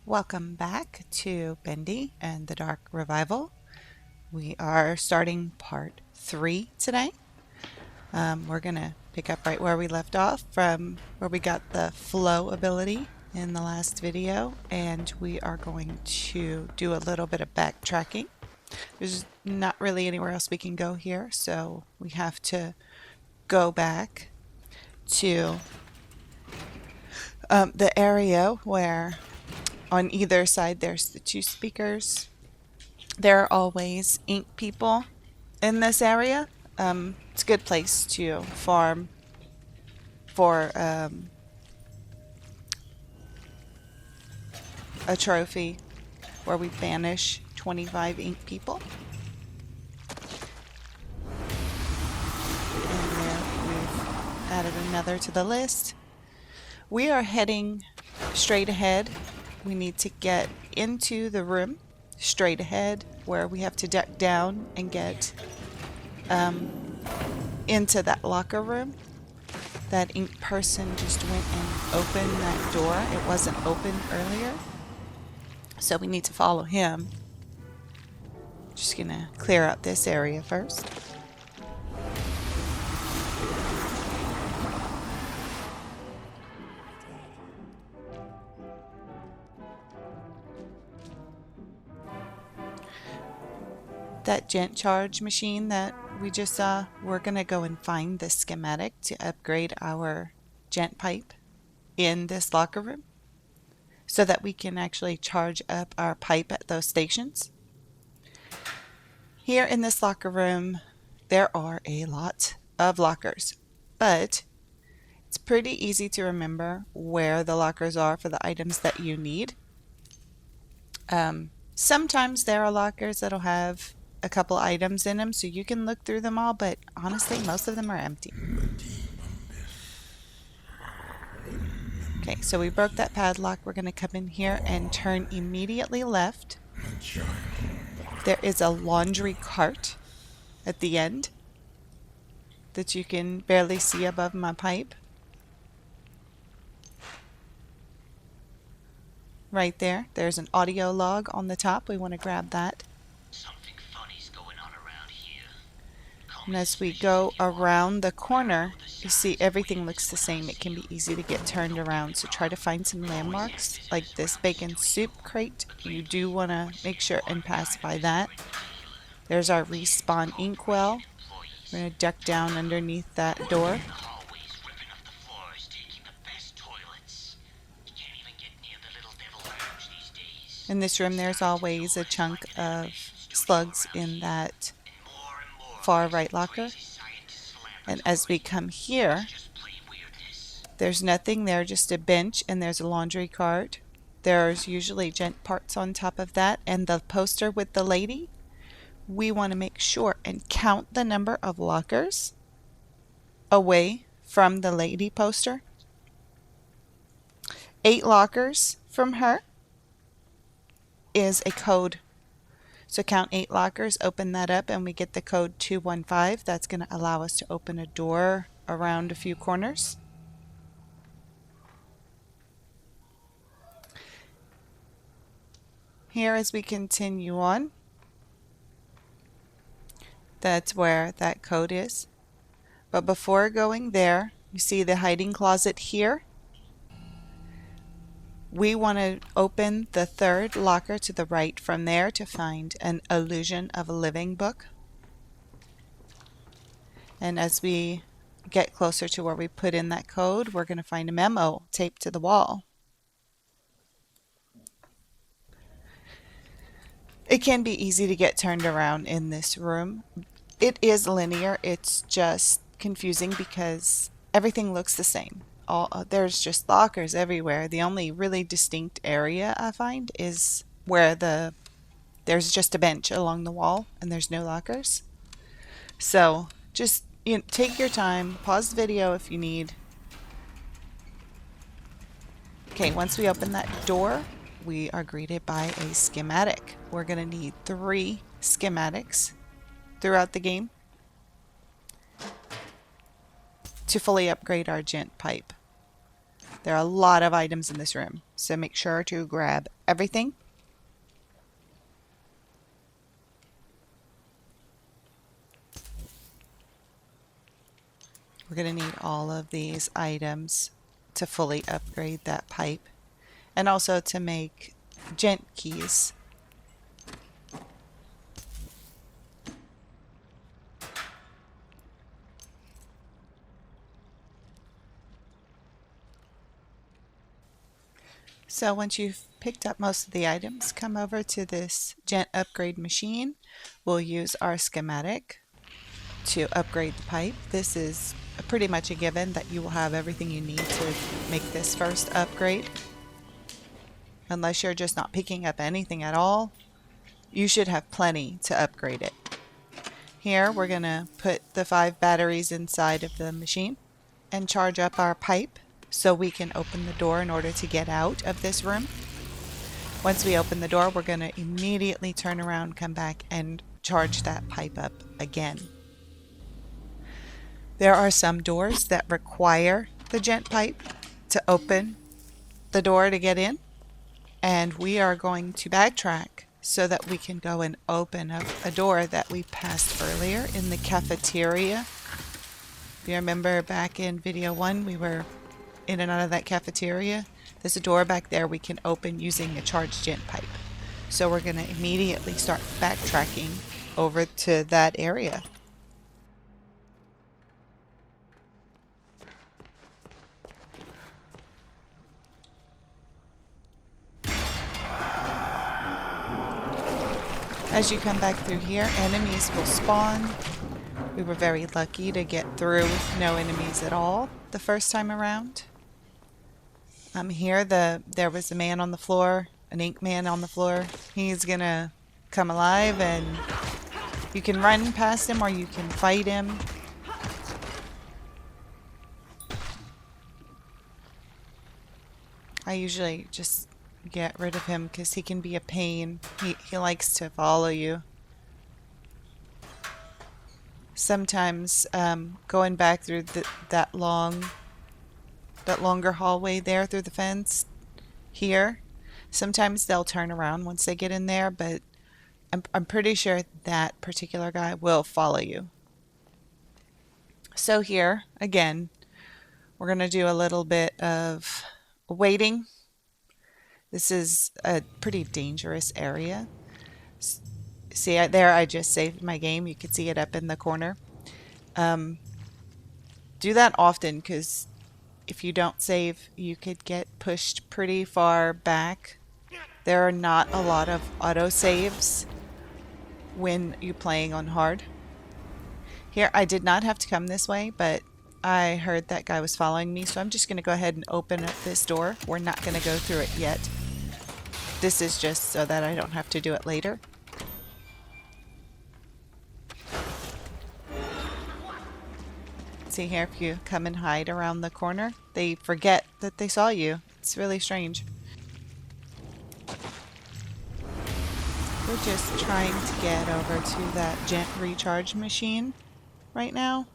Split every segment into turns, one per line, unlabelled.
Welcome back to Bendy and the Dark Revival. We are starting part 3 today. We're going to pick up right where we left off from where we got the flow ability in the last video, and we are going to do a little bit of backtracking. There's not really anywhere else we can go here, so we have to go back to the area where on either side there's the 2 speakers. There are always ink people in this area. It's a good place to farm for a trophy where we banish 25 ink people. And there we've added another to the list. We are heading straight ahead. We need to get into the room straight ahead where we have to duck down and get into that locker room. That ink person just went and opened that door. It wasn't open earlier, so we need to follow him. Just gonna clear out this area first. That gent charge machine that we just saw, we're going to go and find the schematic to upgrade our gent pipe in this locker room so that we can actually charge up our pipe at those stations. Here in this locker room, there are a lot of lockers, but it's pretty easy to remember where the lockers are for the items that you need. Sometimes there are lockers that'll have a couple items in them, so you can look through them all, but honestly most of them are empty. Okay, so we broke that padlock. We're going to come in here and turn immediately left. There is a laundry cart at the end that you can barely see above my pipe. Right there, there's an audio log on the top. We want to grab that. And as we go around the corner, you see everything looks the same. It can be easy to get turned around, so try to find some landmarks like this bacon soup crate. You do want to make sure and pass by that. There's our respawn inkwell. We're going to duck down underneath that door. In this room there's always a chunk of slugs in that far right locker, and as we come here there's nothing there, just a bench, and there's a laundry cart. There's usually gent parts on top of that, and the poster with the lady. We want to make sure and count the number of lockers away from the lady poster. 8 lockers from her is a code. So count 8 lockers, open that up, and we get the code 215. That's going to allow us to open a door around a few corners. Here as we continue on, that's where that code is. But before going there, you see the hiding closet here. We want to open the 3rd locker to the right from there to find an Illusion of a Living book. And as we get closer to where we put in that code, we're going to find a memo taped to the wall. It can be easy to get turned around in this room. It is linear. It's just confusing because everything looks the same. There's just lockers everywhere. The only really distinct area I find is where there's just a bench along the wall and there's no lockers. So just take your time, pause the video if you need. Okay, once we open that door, we are greeted by a schematic. We're going to need 3 schematics throughout the game to fully upgrade our gent pipe. There are a lot of items in this room, so make sure to grab everything. We're going to need all of these items to fully upgrade that pipe, and also to make gent keys. So once you've picked up most of the items, come over to this gent upgrade machine. We'll use our schematic to upgrade the pipe. This is pretty much a given that you will have everything you need to make this first upgrade. Unless you're just not picking up anything at all, you should have plenty to upgrade it. Here we're going to put the 5 batteries inside of the machine and charge up our pipe so we can open the door in order to get out of this room. Once we open the door, we're going to immediately turn around, come back, and charge that pipe up again. There are some doors that require the gent pipe to open the door to get in, and we are going to backtrack so that we can go and open up a door that we passed earlier in the cafeteria. If you remember back in video 1, we were in and out of that cafeteria. There's a door back there we can open using a charged gent pipe. So we're going to immediately start backtracking over to that area. As you come back through here, enemies will spawn. We were very lucky to get through with no enemies at all the first time around. Here there was a man on the floor, an ink man on the floor. He's gonna come alive, and you can run past him or you can fight him. I usually just get rid of him because he can be a pain. He likes to follow you. Sometimes going back through that longer hallway there through the fence here, sometimes they'll turn around once they get in there, but I'm pretty sure that particular guy will follow you. So here again, we're going to do a little bit of waiting. This is a pretty dangerous area. See there, I just saved my game. You can see it up in the corner. Do that often, because if you don't save, you could get pushed pretty far back. There are not a lot of auto-saves when you're playing on hard. Here, I did not have to come this way, but I heard that guy was following me, so I'm just going to go ahead and open up this door. We're not going to go through it yet. This is just so that I don't have to do it later. See here, if you come and hide around the corner, they forget that they saw you. It's really strange. We're just trying to get over to that gent recharge machine right now.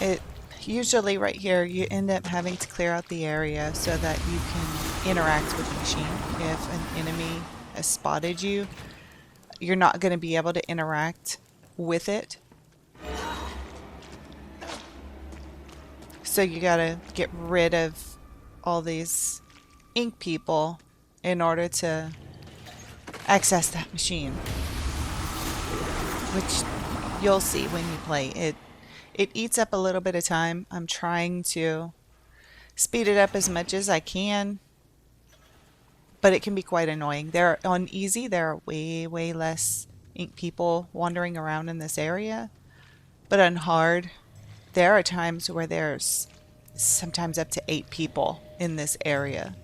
It usually right here you end up having to clear out the area so that you can interact with the machine. If an enemy has spotted you, you're not going to be able to interact with it. So you gotta get rid of all these ink people in order to access that machine, which you'll see when you play. It eats up a little bit of time. I'm trying to speed it up as much as I can, but it can be quite annoying. On easy, there are way less ink people wandering around in this area, but on hard, there are times where there's sometimes up to 8 people in this area.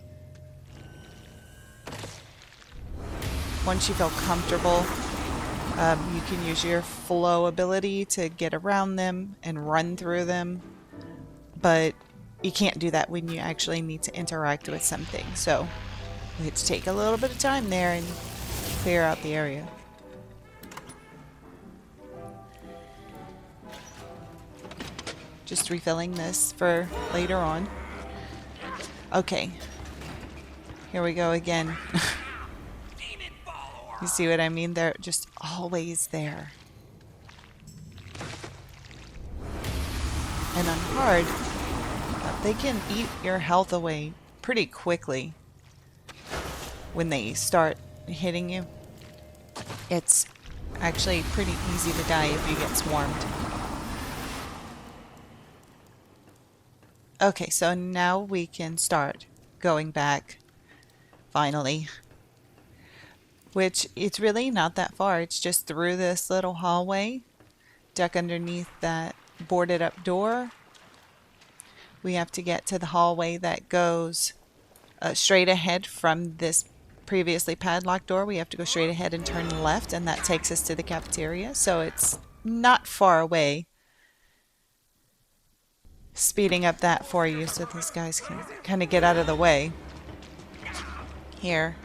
Once you feel comfortable, you can use your flow ability to get around them and run through them, but you can't do that when you actually need to interact with something. So we have to take a little bit of time there and clear out the area. Just refilling this for later on. Okay. Here we go again. You see what I mean? They're just always there. And on hard, they can eat your health away pretty quickly when they start hitting you. It's actually pretty easy to die if you get swarmed. Okay, so now we can start going back, finally. Which, it's really not that far. It's just through this little hallway, duck underneath that boarded up door. We have to get to the hallway that goes straight ahead from this previously padlocked door. We have to go straight ahead and turn left, and that takes us to the cafeteria. So it's not far away. Speeding up that for you so these guys can kind of get out of the way. Here.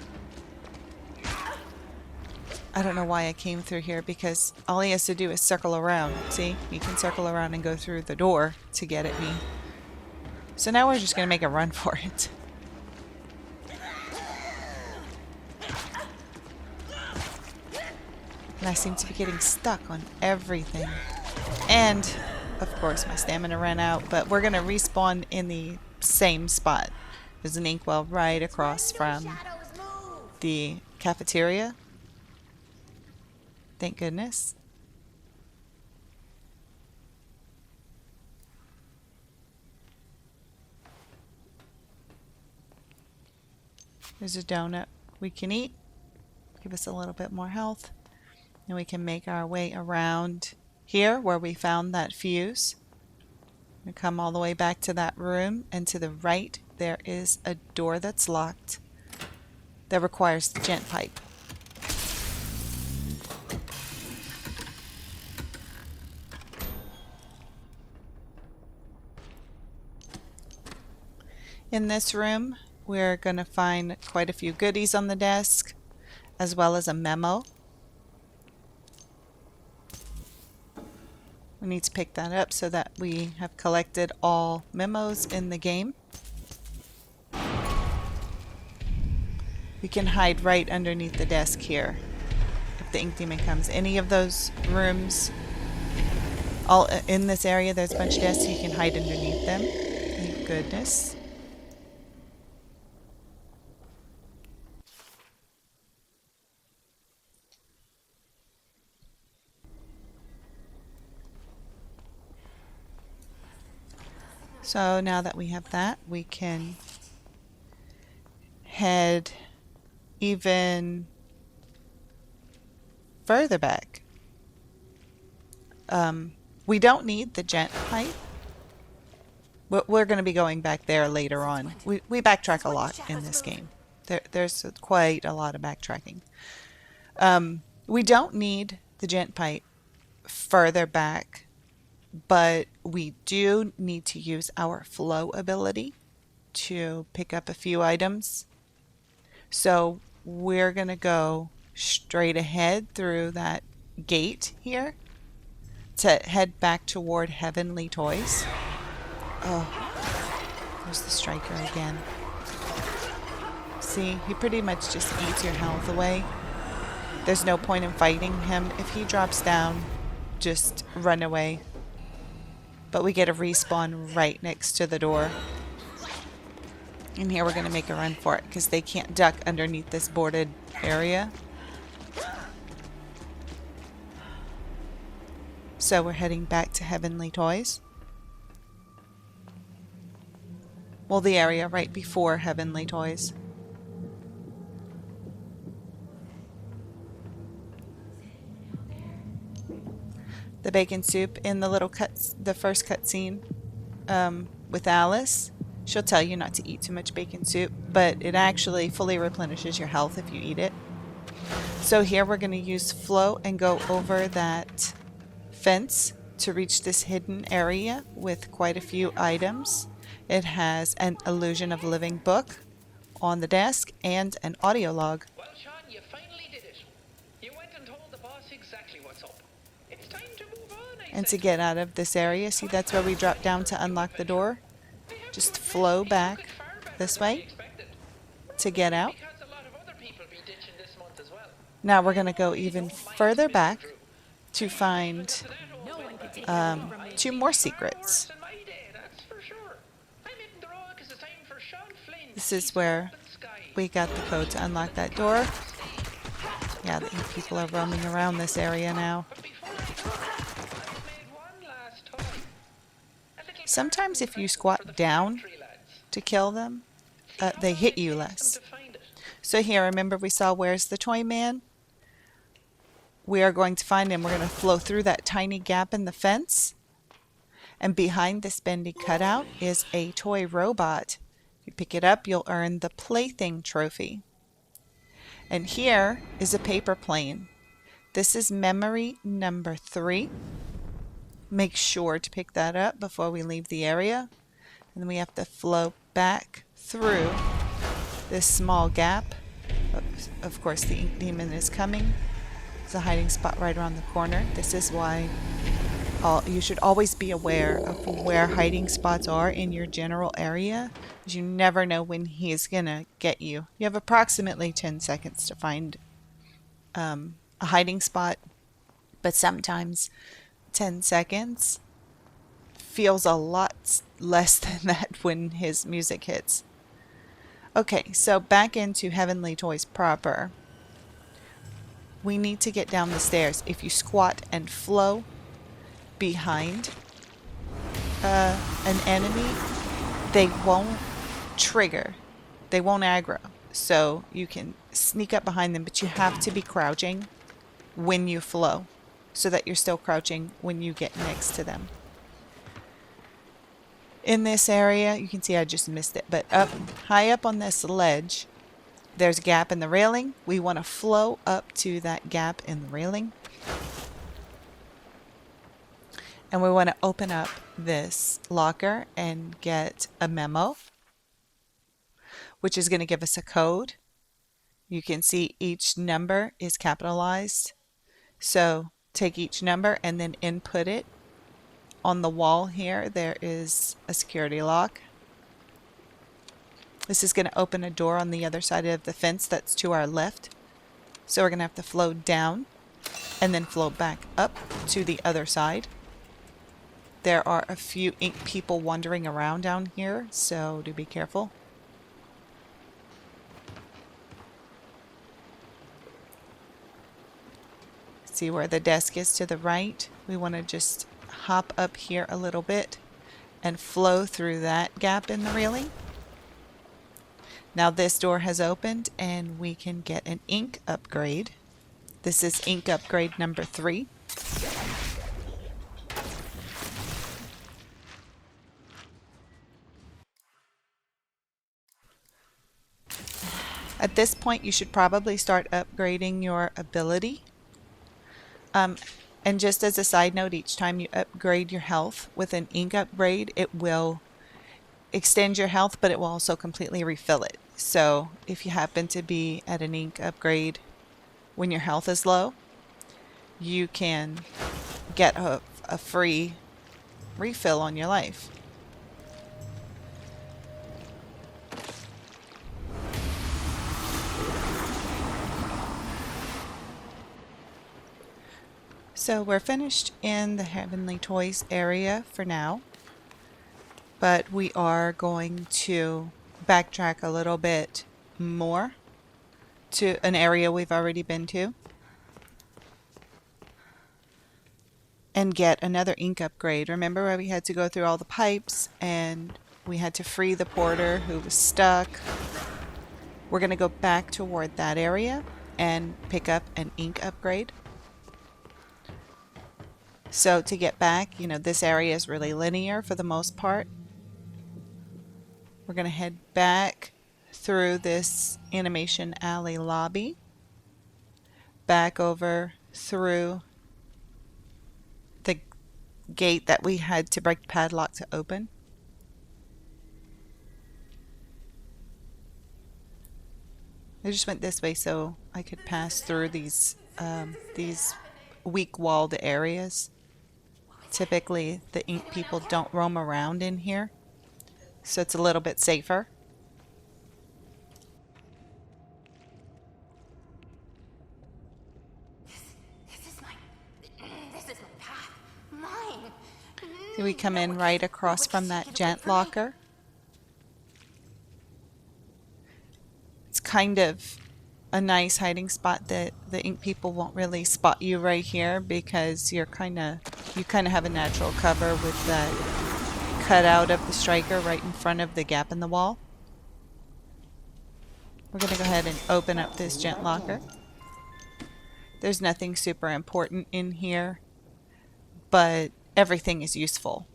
I don't know why I came through here, because all he has to do is circle around. See? He can circle around and go through the door to get at me. So now we're just going to make a run for it. And I seem to be getting stuck on everything. And, of course, my stamina ran out. But we're going to respawn in the same spot. There's an inkwell right across from the cafeteria. Thank goodness. There's a donut we can eat. Give us a little bit more health. And we can make our way around here where we found that fuse. We come all the way back to that room, and to the right there is a door that's locked that requires the gent pipe. In this room, we're going to find quite a few goodies on the desk, as well as a memo. We need to pick that up so that we have collected all memos in the game. We can hide right underneath the desk here if the ink demon comes. Any of those rooms, all in this area, there's a bunch of desks, you can hide underneath them. Thank goodness. So now that we have that, we can head even further back. We don't need the gent pipe. We're going to be going back there later on. We backtrack a lot in this game. There's quite a lot of backtracking. We don't need the gent pipe further back, but we do need to use our flow ability to pick up a few items. So we're going to go straight ahead through that gate here to head back toward Heavenly Toys. Oh, there's the striker again. See, he pretty much just eats your health away. There's no point in fighting him. If he drops down, just run away. But we get a respawn right next to the door. And here we're going to make a run for it because they can't duck underneath this boarded area. So we're heading back to Heavenly Toys. Well, the area right before Heavenly Toys. The bacon soup in the little the first cutscene with Alice. She'll tell you not to eat too much bacon soup, but it actually fully replenishes your health if you eat it. So here we're going to use flow and go over that fence to reach this hidden area with quite a few items. It has an illusion of living book on the desk and an audio log.
Well, Sean, you finally did it. You went and told the boss exactly what's up. It's time to move on,
And to get out of this area, see, that's where we drop down to unlock the door. Just flow back this
to be
way
expected.
to get out.
Because a lot of other people be ditching this month as well.
Now we're
I
going to go
normally
even
don't mind
further
missing
back
Drew.
to
Even got
find
to that old windbag. I'd
two
be
more
far
secrets.
worse in my day, that's for sure. I'm hitting the road 'cause it's time for Sean Flynn
This
to
is
keep some
where
open skies.
we got the code to unlock that door. Yeah, the ink people are roaming around this area now.
But before I do that, I've made one last toy. A little
Sometimes
parting
if you
present for the
squat down
factory lads.
to kill them,
See how
they
long
hit
it
you
takes them
less.
to find it.
So here, remember we saw Where's the Toy Man? We are going to find him. We're going to flow through that tiny gap in the fence. And behind this bendy cutout is a toy robot. If you pick it up, you'll earn the Plaything trophy. And here is a paper plane. This is memory number 3. Make sure to pick that up before we leave the area. And then we have to flow back through this small gap. Of course, the ink demon is coming. There's a hiding spot right around the corner. This is why you should always be aware of where hiding spots are in your general area, because you never know when he is going to get you. You have approximately 10 seconds to find a hiding spot, but sometimes 10 seconds feels a lot less than that when his music hits. Okay, so back into Heavenly Toys proper. We need to get down the stairs. If you squat and flow behind an enemy, they won't trigger. They won't aggro. So you can sneak up behind them, but you have to be crouching when you flow so that you're still crouching when you get next to them. In this area, you can see I just missed it, but up high up on this ledge, there's a gap in the railing. We want to flow up to that gap in the railing. And we want to open up this locker and get a memo, which is going to give us a code. You can see each number is capitalized. So take each number and then input it. On the wall here, there is a security lock. This is going to open a door on the other side of the fence that's to our left. So we're going to have to flow down and then flow back up to the other side. There are a few ink people wandering around down here, so do be careful. See where the desk is to the right? We want to just hop up here a little bit and flow through that gap in the railing. Now this door has opened and we can get an ink upgrade. This is ink upgrade number 3. At this point, you should probably start upgrading your ability. And just as a side note, each time you upgrade your health with an ink upgrade, it will extend your health, but it will also completely refill it. So if you happen to be at an ink upgrade when your health is low, you can get a free refill on your life. So we're finished in the Heavenly Toys area for now, but we are going to backtrack a little bit more to an area we've already been to and get another ink upgrade. Remember where we had to go through all the pipes and we had to free the porter who was stuck? We're going to go back toward that area and pick up an ink upgrade. So to get back, this area is really linear for the most part. We're going to head back through this animation alley lobby, back over through the gate that we had to break the padlock to open. I just went this way so I could pass through these weak-walled areas. Typically, the ink people don't roam around in here, so it's a little bit safer. We come in right across from that gent locker. It's kind of a nice hiding spot that the ink people won't really spot you right here because you kind of have a natural cover with that cutout of the striker right in front of the gap in the wall. We're going to go ahead and open up this gent locker. There's nothing super important in here, but everything is useful.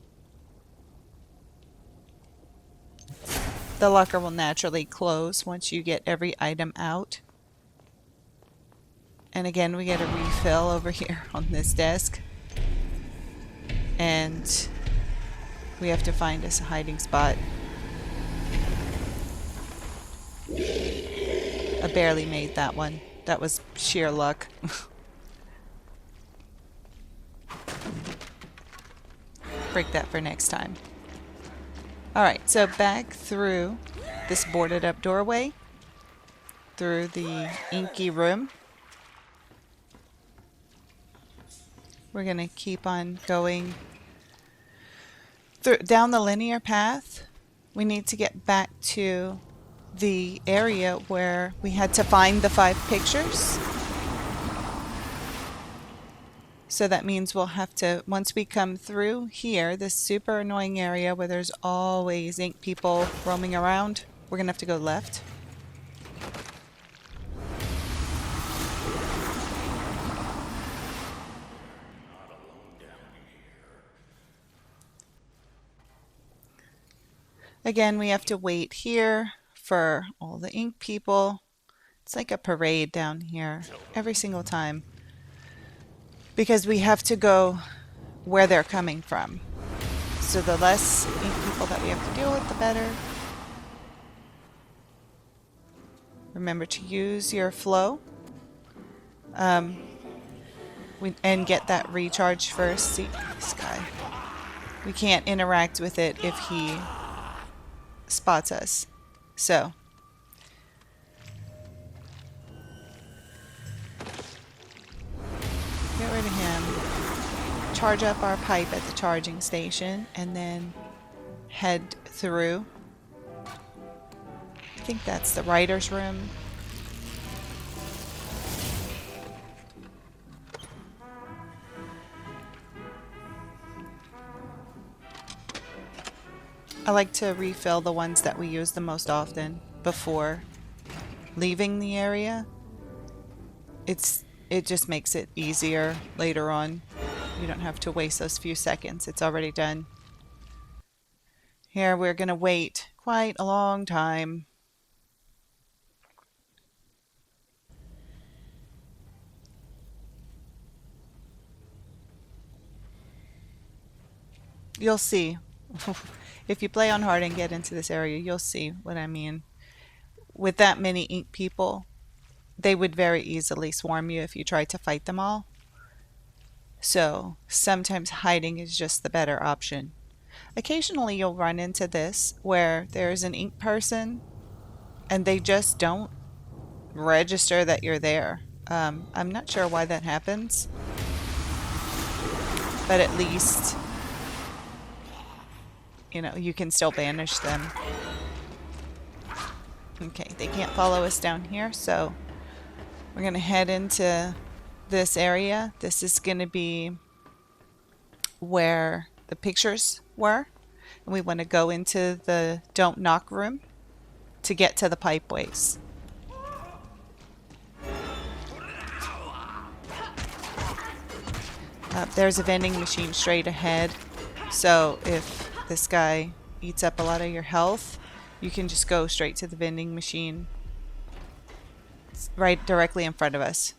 The locker will naturally close once you get every item out. And again, we get a refill over here on this desk. And we have to find us a hiding spot. I barely made that one. That was sheer luck. Break that for next time. Alright, so back through this boarded up doorway, through the inky room. We're going to keep on going down the linear path. We need to get back to the area where we had to find the 5 pictures. So that means we'll have to, once we come through here, this super annoying area where there's always ink people roaming around, we're going to have to go left. Again, we have to wait here for all the ink people. It's like a parade down here every single time, because we have to go where they're coming from. So the less ink people that we have to deal with, the better. Remember to use your flow. And get that recharge first. See, this guy. We can't interact with it if he spots us. So get rid of him. Charge up our pipe at the charging station and then head through. I think that's the writer's room. I like to refill the ones that we use the most often before leaving the area. It just makes it easier later on. You don't have to waste those few seconds. It's already done. Here we're going to wait quite a long time. You'll see. If you play on hard and get into this area, you'll see what I mean. With that many ink people, they would very easily swarm you if you tried to fight them all. So sometimes hiding is just the better option. Occasionally you'll run into this where there's an ink person and they just don't register that you're there. I'm not sure why that happens, but at least you can still banish them. Okay, they can't follow us down here, so we're going to head into this area. This is going to be where the pictures were. And we want to go into the don't knock room to get to the pipeways. There's a vending machine straight ahead. So if this guy eats up a lot of your health, you can just go straight to the vending machine. It's right directly in front of us.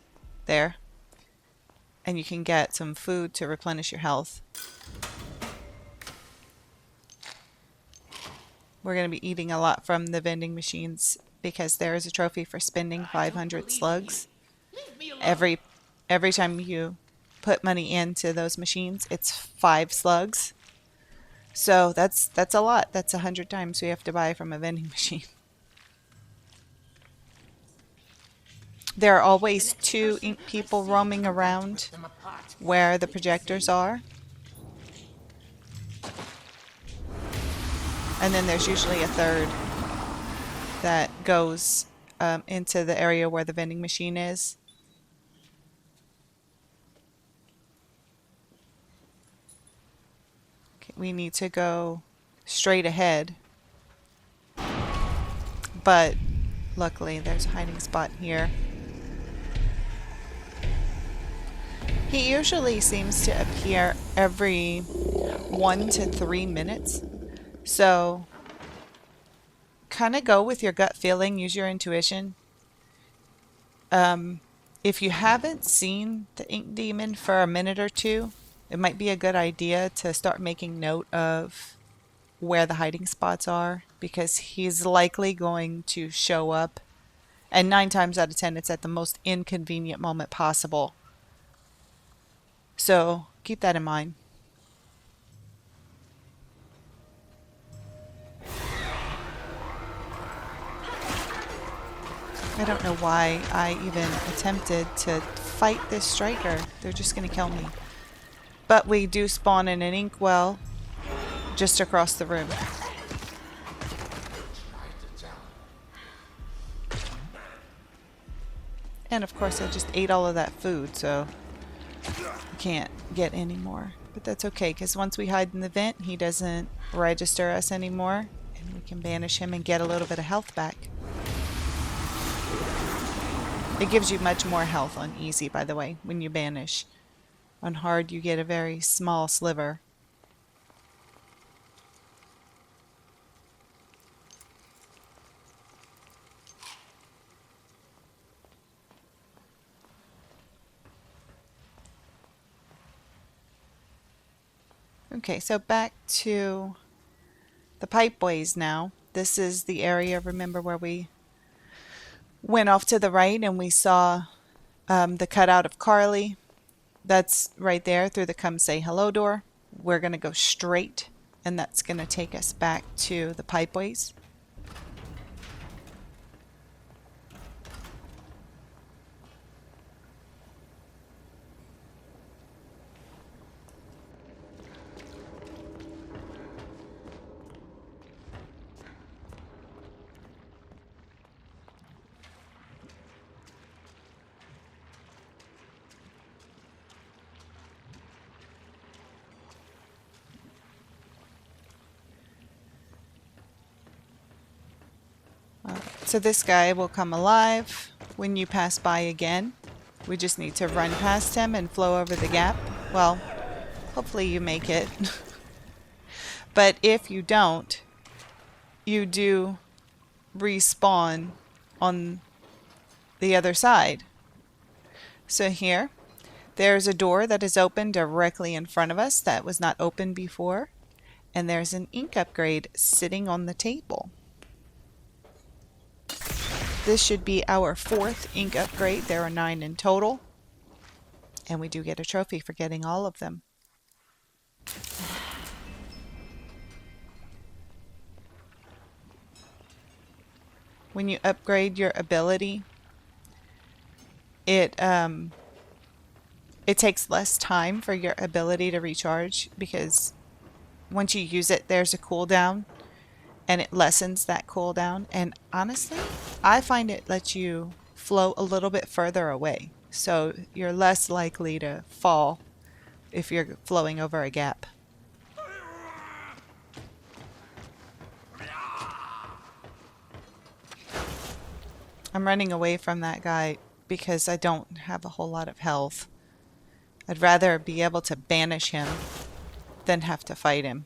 There. And you can get some food to replenish your health. We're going to be eating a lot from the vending machines because there is a trophy for spending 500 slugs. Every time you put money into those machines, it's 5 slugs. So that's a lot. That's 100 times we have to buy from a vending machine. There are always 2 ink people roaming around where the projectors are. And then there's usually a third that goes into the area where the vending machine is. Okay, we need to go straight ahead. But luckily there's a hiding spot here. He usually seems to appear every 1 to 3 minutes. So kind of go with your gut feeling, use your intuition. If you haven't seen the ink demon for a minute or two, it might be a good idea to start making note of where the hiding spots are, because he's likely going to show up, and 9 times out of 10 it's at the most inconvenient moment possible. So keep that in mind. I don't know why I even attempted to fight this striker. They're just going to kill me. But we do spawn in an inkwell just across the room. And of course I just ate all of that food, so I can't get any more. But that's okay, because once we hide in the vent, he doesn't register us anymore. And we can banish him and get a little bit of health back. It gives you much more health on easy, by the way, when you banish. On hard, you get a very small sliver. Okay, so back to the pipeways now. This is the area, remember, where we went off to the right and we saw the cutout of Carly. That's right there through the come say hello door. We're going to go straight, and that's going to take us back to the pipeways. So this guy will come alive when you pass by again. We just need to run past him and flow over the gap. Well, hopefully you make it. But if you don't, you do respawn on the other side. So here, there's a door that is open directly in front of us that was not open before. And there's an ink upgrade sitting on the table. This should be our 4th ink upgrade. There are 9 in total. And we do get a trophy for getting all of them. When you upgrade your ability, it takes less time for your ability to recharge, because once you use it, there's a cooldown. And it lessens that cooldown. And honestly, I find it lets you flow a little bit further away. So you're less likely to fall if you're flowing over a gap. I'm running away from that guy because I don't have a whole lot of health. I'd rather be able to banish him than have to fight him.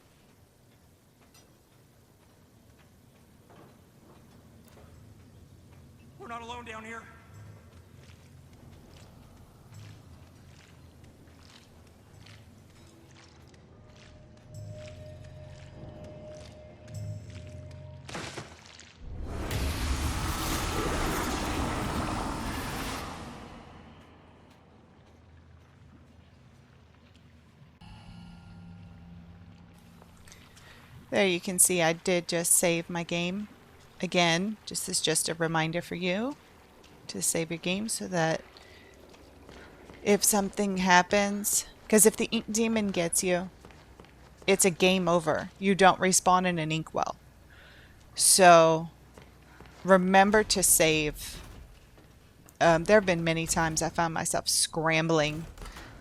Not alone down here.
There you can see I did just save my game. Again, this is just a reminder for you to save your game so that if something happens, because if the ink demon gets you, it's a game over. You don't respawn in an inkwell. So remember to save. There have been many times I found myself scrambling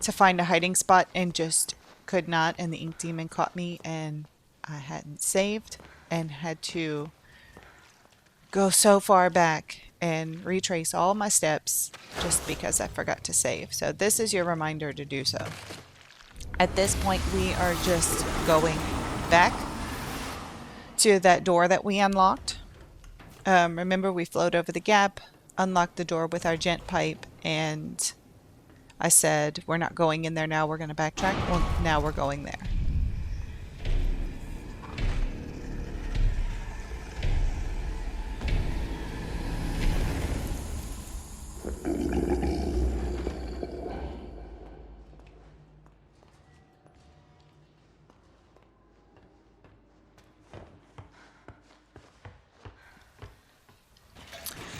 to find a hiding spot and just could not, and the ink demon caught me and I hadn't saved and had to go so far back and retrace all my steps just because I forgot to save. So this is your reminder to do so. At this point, we are just going back to that door that we unlocked. Remember, we flowed over the gap, unlocked the door with our gent pipe, and I said, we're not going in there now, we're going to backtrack. Well, now we're going there.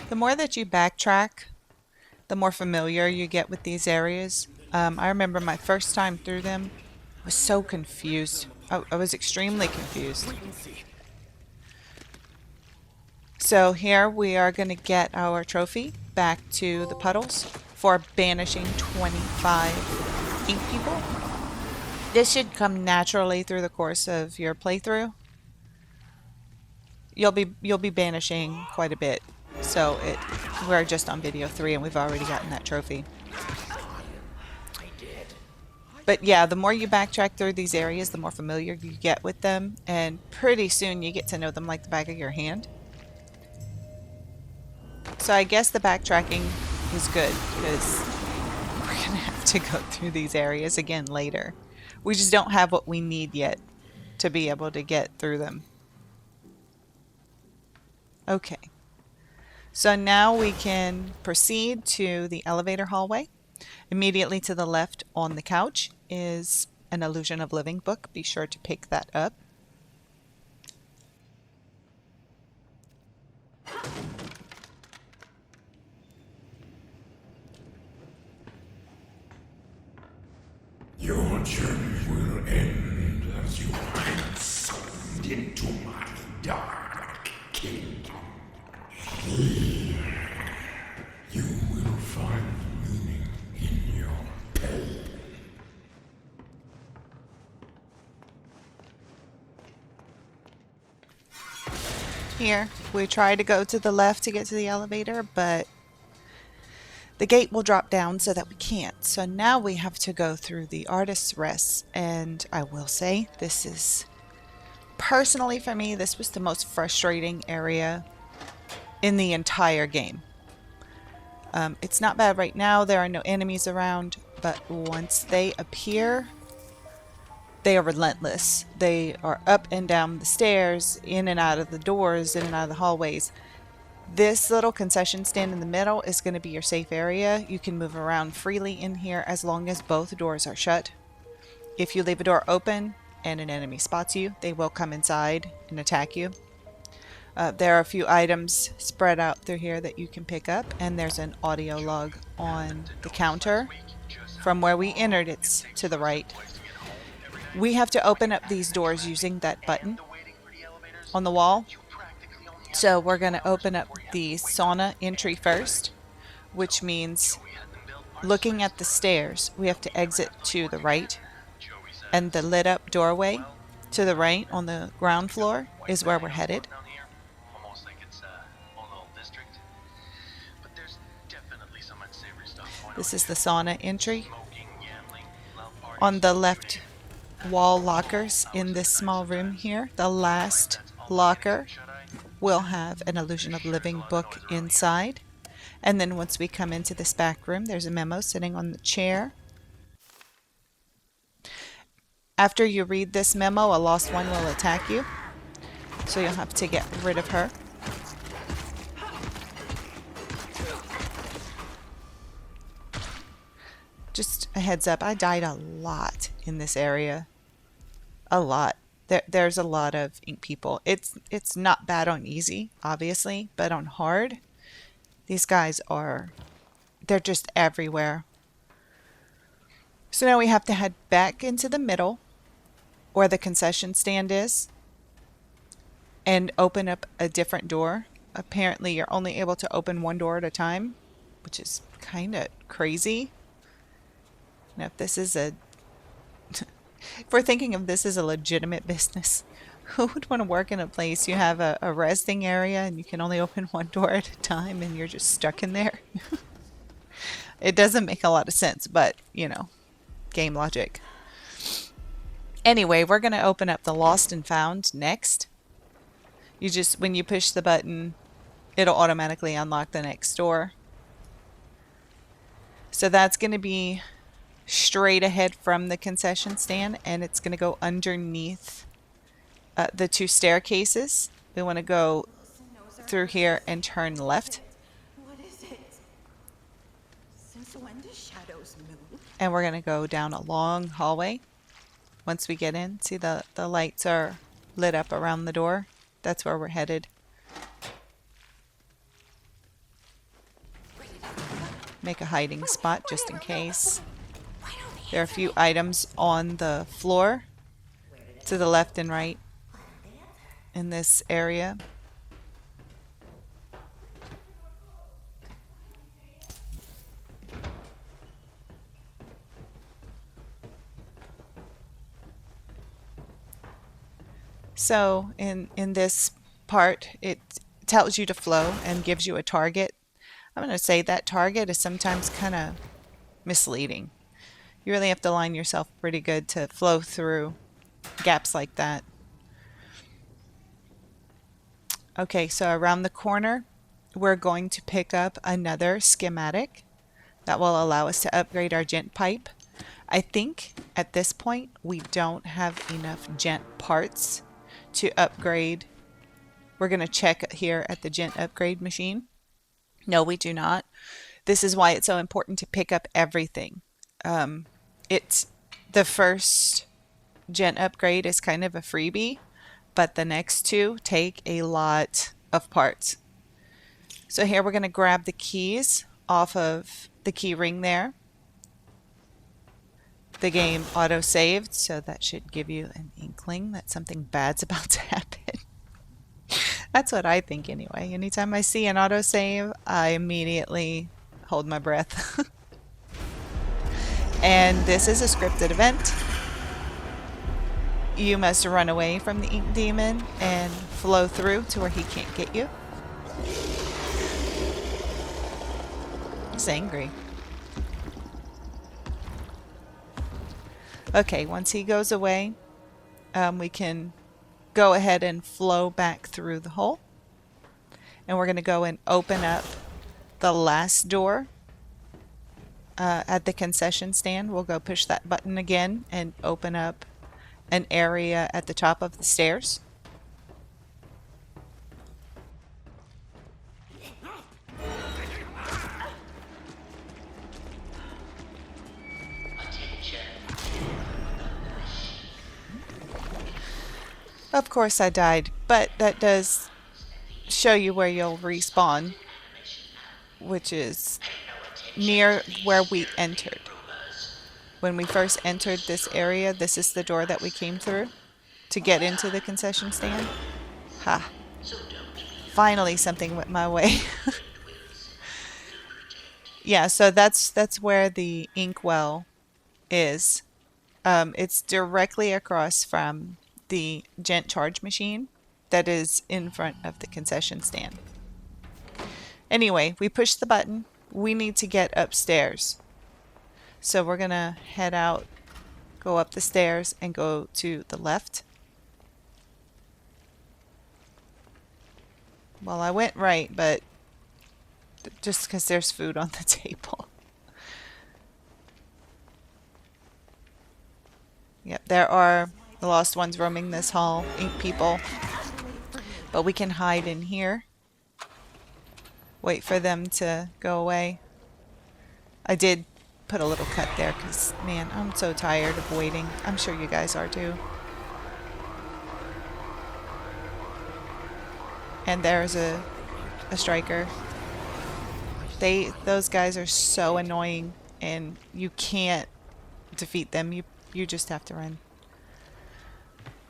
The more that you backtrack, the more familiar you get with these areas. I remember my first time through them, I was so confused. I was extremely confused. So here we are going to get our trophy back to the Puddles for banishing 25 ink people. This should come naturally through the course of your playthrough. You'll be banishing quite a bit. So we're just on video 3 and we've already gotten that trophy. But yeah, the more you backtrack through these areas, the more familiar you get with them, and pretty soon you get to know them like the back of your hand. So I guess the backtracking is good because we're gonna have to go through these areas again later. We just don't have what we need yet to be able to get through them. Okay. So now we can proceed to the elevator hallway. Immediately to the left on the couch is an Illusion of Living book. Be sure to pick that up.
Your journey will end as you are summoned into my dark kingdom. Here, you will find meaning in your pain.
Here, we try to go to the left to get to the elevator, but the gate will drop down so that we can't. So now we have to go through the Artist's Rest, and I will say this is, personally for me, this was the most frustrating area in the entire game. It's not bad right now, there are no enemies around, but once they appear, they are relentless. They are up and down the stairs, in and out of the doors, in and out of the hallways. This little concession stand in the middle is going to be your safe area. You can move around freely in here as long as both doors are shut. If you leave a door open and an enemy spots you, they will come inside and attack you. There are a few items spread out through here that you can pick up, and there's an audio log on the counter. From where we entered, it's to the right. We have to open up these doors using that button on the wall. So we're going to open up the sauna entry first, which means looking at the stairs, we have to exit to the right, and the lit up doorway to the right on the ground floor is where we're headed. This is the sauna entry. On the left wall lockers in this small room here, the last locker will have an Illusion of Living book inside. And then once we come into this back room, there's a Memo sitting on the chair. After you read this memo, a lost one will attack you. So you'll have to get rid of her. Just a heads up, I died a lot in this area. A lot. There's a lot of ink people. It's not bad on easy, obviously, but on hard, these guys they're just everywhere. So now we have to head back into the middle, where the concession stand is. and open up a different door. Apparently, you're only able to open one door at a time, which is kind of crazy. Now, if this is a, if we're thinking of this as a legitimate business, who would want to work in a place you have a resting area and you can only open one door at a time and you're just stuck in there? It doesn't make a lot of sense, but you know, game logic. Anyway, we're going to open up the Lost and Found next. You just, when you push the button, it'll automatically unlock the next door. So that's going to be straight ahead from the concession stand, and it's going to go underneath the two staircases. We want to go through here and turn left.
What is it? Since when do shadows move?
And we're going to go down a long hallway. Once we get in, see the lights are lit up around the door. That's where we're headed. Make a hiding spot just in case. There are a few items on the floor to the left and right in this area. So in this part, it tells you to flow and gives you a target. I'm going to say that target is sometimes kind of misleading. You really have to line yourself pretty good to flow through gaps like that. Okay, so around the corner, we're going to pick up another schematic that will allow us to upgrade our gent pipe. I think at this point we don't have enough gent parts to upgrade. We're going to check here at the gent upgrade machine. No, we do not. This is why it's so important to pick up everything. It's the first gent upgrade is kind of a freebie, but the next two take a lot of parts. So here we're going to grab the keys off of the key ring there. The game auto-saved, so that should give you an inkling that something bad's about to happen. That's what I think anyway. Anytime I see an autosave, I immediately hold my breath. And this is a scripted event. You must run away from the ink demon and flow through to where he can't get you. He's angry. Okay, once he goes away, we can go ahead and flow back through the hole. And we're going to go and open up the last door at the concession stand. We'll go push that button again and open up an area at the top of the stairs. Of course I died, but that does show you where you'll respawn, which is near where we entered. When we first entered this area, this is the door that we came through to get into the concession stand. Ha! Finally something went my way. Yeah, so that's where the inkwell is. It's directly across from the gent charge machine that is in front of the concession stand. Anyway, we push the button. We need to get upstairs. So we're gonna head out, go up the stairs, and go to the left. Well, I went right, but just because there's food on the table. Yep, there are the lost ones roaming this hall, ink people. But we can hide in here. Wait for them to go away. I did put a little cut there because, man, I'm so tired of waiting. I'm sure you guys are too. And there's a striker. Those guys are so annoying, and you can't defeat them. You just have to run.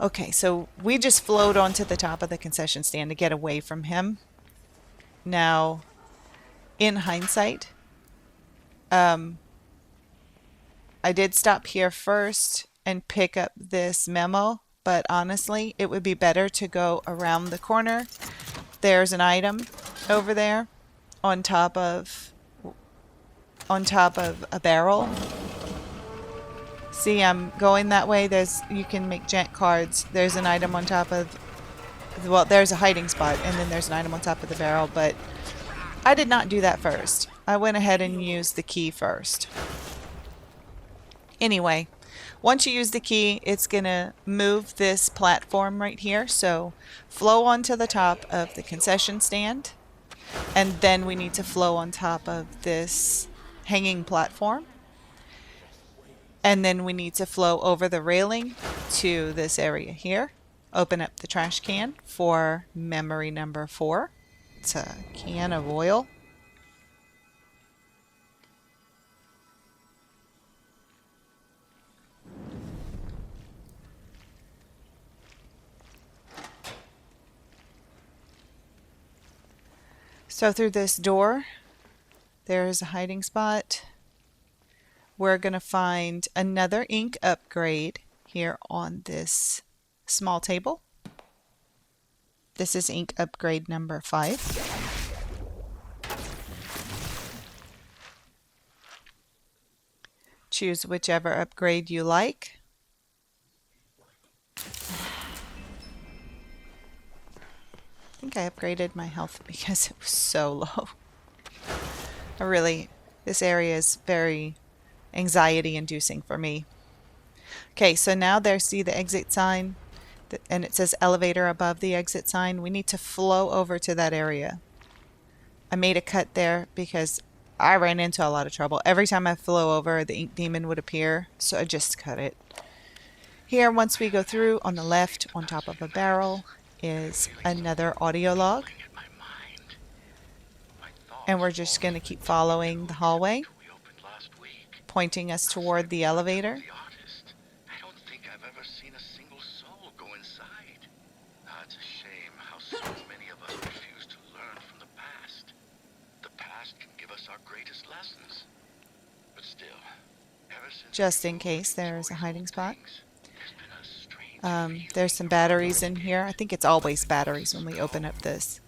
Okay, so we just float onto the top of the concession stand to get away from him. Now, in hindsight, I did stop here first and pick up this memo, but honestly, it would be better to go around the corner. There's an item over there on top of a barrel. See, I'm going that way. You can make gent cards. There's an item on top of, well, there's a hiding spot, and then there's an item on top of the barrel, but I did not do that first. I went ahead and used the key first. Anyway, once you use the key, it's going to move this platform right here. So flow onto the top of the concession stand, and then we need to flow on top of this hanging platform. And then we need to flow over the railing to this area here. Open up the trash can for memory number 4. It's a can of oil. So through this door, there's a hiding spot. We're going to find another ink upgrade here on this small table. This is ink upgrade number 5. Choose whichever upgrade you like. I think I upgraded my health because it was so low. This area is very anxiety inducing for me. Okay, so now see the exit sign, and it says elevator above the exit sign. We need to flow over to that area. I made a cut there because I ran into a lot of trouble. Every time I flow over, the ink demon would appear, so I just cut it. Here, once we go through, on the left, on top of a barrel, is another audio log. And we're just going to keep following the hallway, pointing us toward the elevator.
I don't think I've ever seen a single soul go inside. It's a shame how so many of us refuse to learn from the past. The past can give us our greatest lessons. But still, ever since
Just in case there's a hiding spot. There's some batteries in here. I think it's always batteries when we open up this.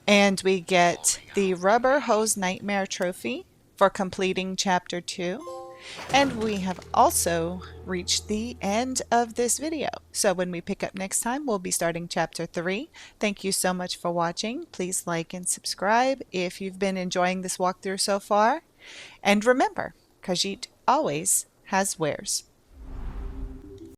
And we get the Rubberhose Nightmare trophy for completing Chapter 2. And we have also reached the end of this video. So when we pick up next time, we'll be starting Chapter 3. Thank you so much for watching. Please like and subscribe if you've been enjoying this walkthrough so far. And remember, Khajiit always has wares.